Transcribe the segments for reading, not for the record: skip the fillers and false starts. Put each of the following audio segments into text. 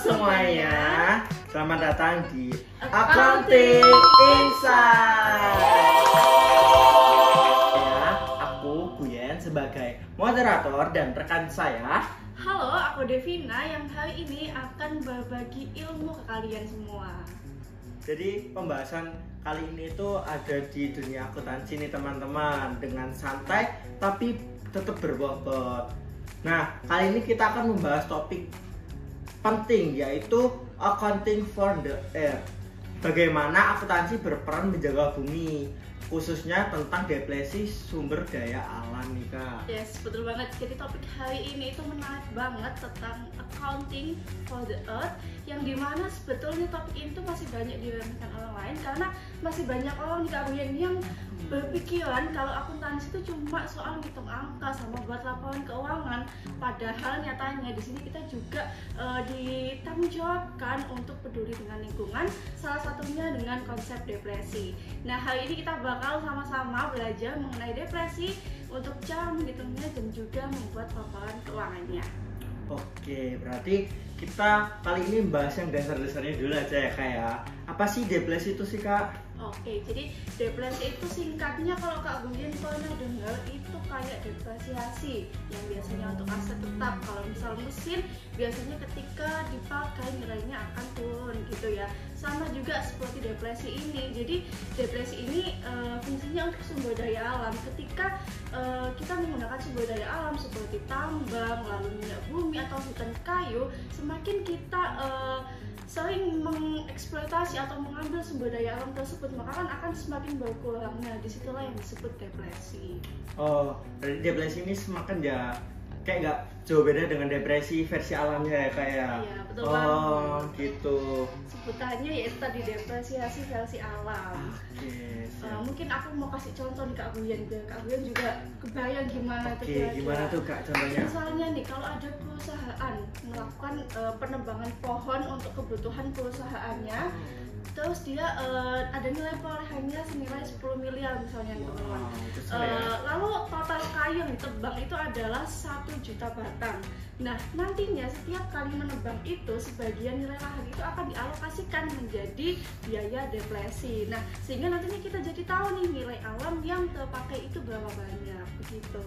semuanya, selamat datang di Accounting Insight. Ya, aku Guyen sebagai moderator dan rekan saya. Halo, aku Devina yang hari ini akan berbagi ilmu ke kalian semua. Jadi pembahasan kali ini tuh ada di dunia akuntansi nih teman-teman, dengan santai tapi tetap berbobot. Nah, kali ini kita akan membahas topik penting, yaitu accounting for the earth. Bagaimana akuntansi berperan menjaga bumi, khususnya tentang depresi sumber daya alam nih Kak. Yes, betul banget. Jadi topik hari ini itu menarik banget tentang accounting for the earth, yang dimana sebetulnya topik itu masih banyak diremehkan orang lain karena masih banyak orang di kabupaten yang berpikiran kalau akuntansi itu cuma soal ngitung angka sama buat laporan keuangan. Padahal nyatanya di sini kita juga ditanggungjawabkan untuk peduli dengan lingkungan, salah satunya dengan konsep depresi. Nah, hari ini kita bakal sama-sama belajar mengenai depresi untuk cara menghitungnya dan juga membuat laporan keuangannya. Oke, berarti kita kali ini bahas yang dasar-dasarnya dulu aja ya Kak ya. Apa sih depresi itu sih Kak? Oke, jadi depresi itu singkatnya kalau Kak Guyen pernah dengar itu kayak depresiasi yang biasanya untuk aset tetap. Kalau misal mesin biasanya ketika dipakai nilainya akan turun gitu ya. Sama juga seperti depresi ini. Jadi depresi ini fungsinya untuk sumber daya alam. Ketika kita menggunakan sumber daya alam seperti tambang, lalu minyak bumi atau hutan kayu, semakin kita sering mengeksploitasi atau mengambil sumber daya alam tersebut, maka kan akan semakin berkurang. Nah, disitulah yang disebut depresi. Oh, dari depresi ini semakin ya kayak nggak jauh beda dengan depresi versi alamnya ya kayak. Iya, betul banget. Oh, banget. Gitu. Sebutannya yaitu tadi depresiasi versi alam. Oke, siap. Mungkin aku mau kasih contoh nih Kak Guyen, biar Kak Guyen juga kebayang gimana tuh Oke, kira-kira. gimana tuh Kak contohnya? Misalnya nih, kalau ada perusahaan melakukan penebangan pohon untuk kebutuhan perusahaannya, terus dia ada nilai perolehannya senilai 10 miliar misalnya nih teman-teman. Besar ya. Lalu total kayu yang ditebang itu adalah 1 juta batang. Nah, nantinya setiap kali menebang itu sebagian nilai lahan itu akan dialokasikan menjadi biaya depresi. Nah, sehingga nantinya kita jadi tahu nih nilai alam yang terpakai itu berapa banyak begitu.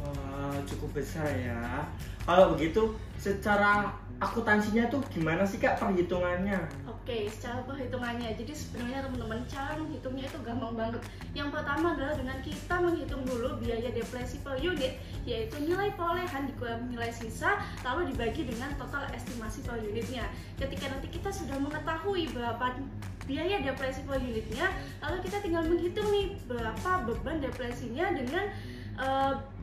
Wah, cukup besar ya. Kalau begitu, secara akuntansinya tuh gimana sih Kak perhitungannya? Oke, secara perhitungannya, jadi sebenarnya teman-teman cara menghitungnya itu gampang banget. Yang pertama adalah dengan kita menghitung dulu biaya depresi per unit, yaitu nilai perolehan dikurang nilai sisa, lalu dibagi dengan total estimasi per unitnya. Ketika nanti kita sudah mengetahui berapa biaya depresi per unitnya, lalu kita tinggal menghitung nih berapa beban depresinya dengan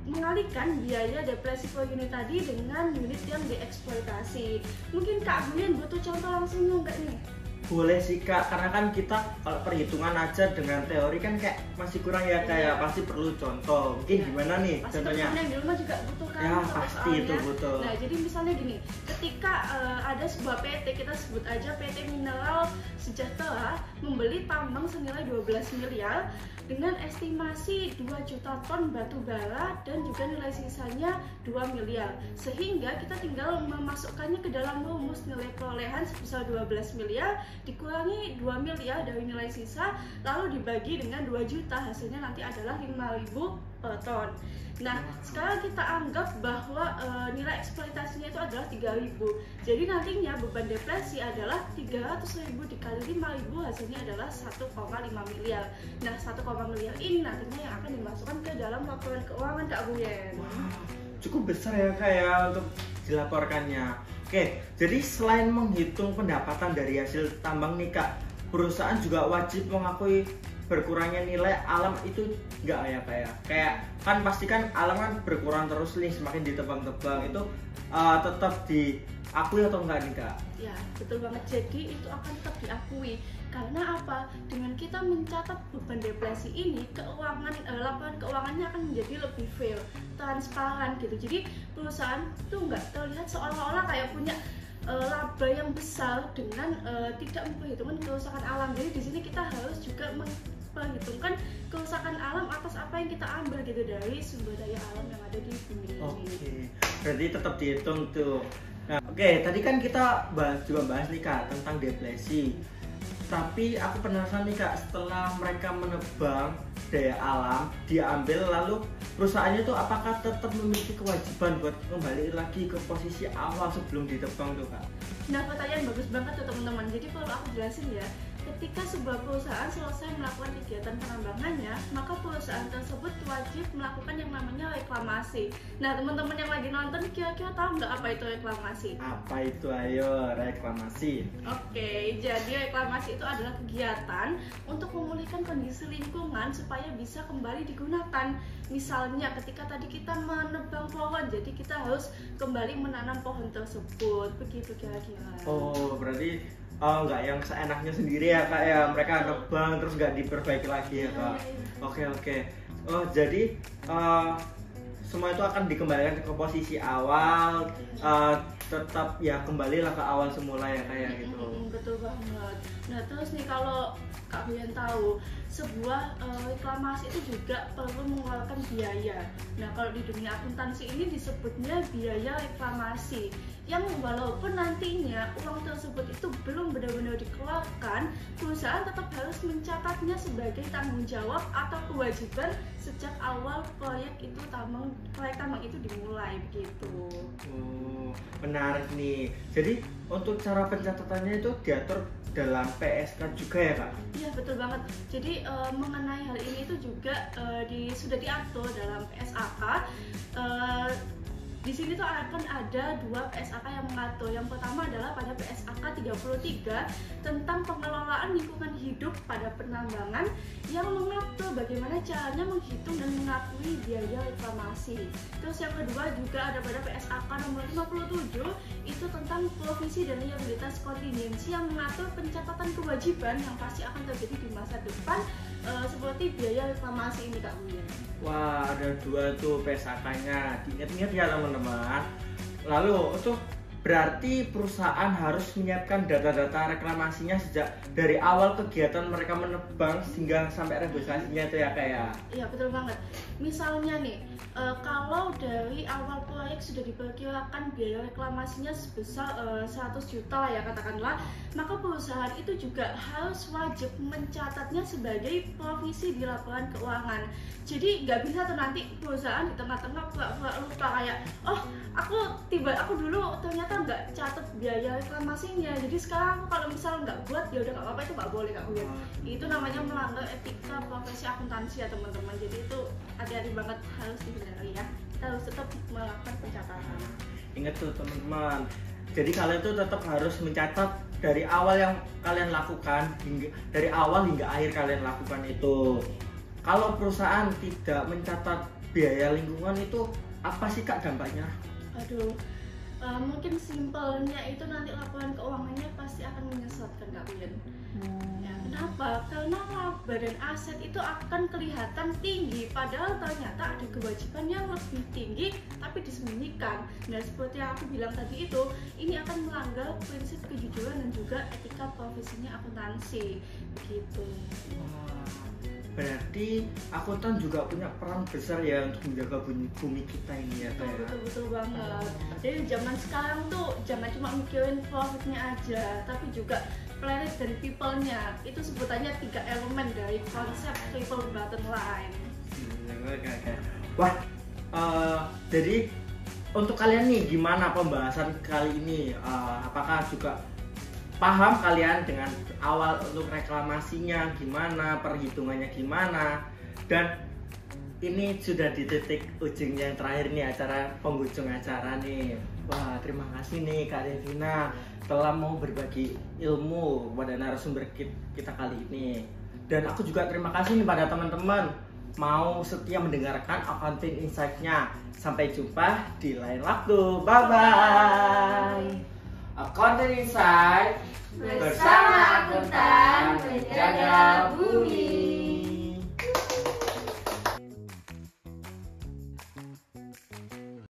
mengalihkan biaya depresi per unit tadi dengan unit yang dieksploitasi. Mungkin Kak Guyen butuh contoh langsung nggak nih? Boleh sih Kak, karena kan kita kalau perhitungan aja dengan teori kan kayak masih kurang ya kayak pasti perlu contoh. Mungkin gimana nih Pasti contohnya? teman-teman yang di rumah juga butuh kan? Ya pasti itu butuh. Nah, jadi misalnya gini, ketika ada sebuah PT, kita sebut aja PT Mineral Sejahtera, membeli tambang senilai 12 miliar dengan estimasi 2 juta ton batu bara dan juga nilai sisanya 2 miliar. Sehingga kita tinggal memasukkannya ke dalam rumus nilai perolehan sebesar 12 miliar dikurangi 2 miliar dari nilai sisa, lalu dibagi dengan 2 juta, hasilnya nanti adalah 5.000 per ton. Nah, sekarang kita anggap bahwa nilai eksploitasinya itu adalah 3.000. Jadi nantinya beban depresi adalah 300.000 dikali 5.000, hasilnya adalah 1,5 miliar. Nah, 1,5 miliar ini nantinya yang akan dimasukkan ke dalam laporan keuangan Kak Guyen. Wah, cukup besar ya Kak ya untuk dilaporkannya. Oke, jadi selain menghitung pendapatan dari hasil tambang nih Kak, perusahaan juga wajib mengakui berkurangnya nilai alam itu enggak ya Kak ya? Kayak kan pasti kan alam kan berkurang terus nih semakin ditebang-tebang, itu tetap diakui atau enggak nih Kak? Ya, betul banget. Jadi itu akan tetap diakui. Karena apa? Dengan kita mencatat beban depresi ini, laporan keuangannya akan menjadi lebih fair, transparan gitu. Jadi perusahaan tuh nggak terlihat seolah-olah kayak punya laba yang besar dengan tidak memperhitungkan kerusakan alam. Jadi di sini kita harus juga memperhitungkan kerusakan alam atas apa yang kita ambil gitu dari sumber daya alam yang ada di bumi ini. Oke, berarti tetap dihitung tuh. Nah, oke, tadi kan kita juga bahas nih Kak tentang deflasi. Tapi aku penasaran nih Kak, setelah mereka menebang daya alam diambil, lalu perusahaannya tuh apakah tetap memiliki kewajiban buat kembali lagi ke posisi awal sebelum ditebang tuh Kak? Nah, pertanyaan bagus banget tuh teman-teman. Jadi kalau aku jelasin ya, ketika sebuah perusahaan selesai melakukan kegiatan penambangannya, maka perusahaan tersebut wajib melakukan yang namanya reklamasi. Nah, teman-teman yang lagi nonton kira-kira tahu nggak apa itu reklamasi? Apa itu, ayo, reklamasi? Oke, jadi reklamasi itu adalah kegiatan untuk memulihkan kondisi lingkungan supaya bisa kembali digunakan. Misalnya ketika tadi kita menebang pohon, jadi kita harus kembali menanam pohon tersebut. Begitu kira-kira. Oh, berarti nggak yang seenaknya sendiri ya Kak ya, mereka nebang terus nggak diperbaiki lagi ya Kak. Oke. Oh, jadi semua itu akan dikembalikan ke posisi awal, tetap ya kembalilah ke awal semula ya kayak gitu. Betul banget. Nah, terus nih kalau Kak Brian tahu, sebuah reklamasi itu juga perlu mengeluarkan biaya. Nah, kalau di dunia akuntansi ini disebutnya biaya reklamasi, yang walaupun nantinya uang tersebut itu belum benar-benar dikeluarkan, perusahaan tetap harus mencatatnya sebagai tanggung jawab atau kewajiban sejak awal proyek tambang itu dimulai begitu. Oh, menarik nih. Jadi untuk cara pencatatannya itu diatur dalam PSK juga ya Kak? Iya, betul banget. Jadi mengenai hal ini itu juga sudah diatur dalam PSAK. Di sini tuh akan ada 2 PSAK yang mengatur. Yang pertama adalah pada PSAK 33 tentang pengelolaan lingkungan hidup pada penambangan, yang mengatur bagaimana caranya menghitung dan mengakui biaya reklamasi. Terus yang kedua juga ada pada PSAK nomor 57, itu tentang provisi dan liabilitas kontingensi, yang mengatur pencatatan kewajiban yang pasti akan terjadi di masa depan, seperti biaya reklamasi ini Kak Buya. Wah, ada 2 tuh PSAK-nya. Diingat-ingat ya teman-teman. Lalu untuk berarti perusahaan harus menyiapkan data-data reklamasinya sejak dari awal kegiatan mereka menebang hingga sampai realisasinya itu ya kayak. Iya, betul banget. Misalnya nih, kalau dari awal proyek sudah diperkirakan biaya reklamasinya sebesar 100 juta lah ya katakanlah, maka perusahaan itu juga harus wajib mencatatnya sebagai provisi di laporan keuangan. Jadi nggak bisa tuh nanti perusahaan di tengah-tengah pura-pura lupa kayak, oh aku dulu ternyata nggak catat biaya reklamasinya, jadi sekarang kalau misal nggak buat ya udah nggak apa-apa, itu nggak boleh Kak Buya. Itu namanya melanggar etika profesi akuntansi ya teman-teman. Jadi itu hati-hati banget, harus dihindari ya. Kita harus tetap melakukan pencatatan. Ingat tuh teman-teman. Jadi kalian tuh tetap harus mencatat dari awal yang kalian lakukan dari awal hingga akhir kalian lakukan itu. Kalau perusahaan tidak mencatat biaya lingkungan itu apa sih Kak dampaknya? Aduh, mungkin simpelnya itu nanti laporan keuangannya pasti akan menyesatkan Kak Brian. Ya, kenapa? Karena laba dan aset itu akan kelihatan tinggi, padahal ternyata ada kewajiban yang lebih tinggi tapi disembunyikan. Nah, seperti yang aku bilang tadi itu, ini akan melanggar prinsip kejujuran dan juga etika profesinya akuntansi. Begitu. Berarti akuntan juga punya peran besar ya untuk menjaga bumi kita ini ya kayak. Betul banget. Jadi zaman sekarang tuh jangan cuma mikirin profitnya aja, tapi juga planet dan people-nya. Itu sebutannya 3 elemen dari konsep triple bottom line. Wah, jadi untuk kalian nih gimana pembahasan kali ini? Apakah juga paham kalian dengan awal untuk reklamasinya gimana, perhitungannya gimana, dan ini sudah di titik ujung yang terakhir nih, acara penghujung acara nih. Wah, terima kasih nih Kak Devina telah mau berbagi ilmu pada narasumber kita kali ini. Dan aku juga terima kasih nih pada teman-teman mau setia mendengarkan Accounting Insight-nya. Sampai jumpa di lain waktu. Bye bye. Accounting Insight bersama akuntan menjaga bumi.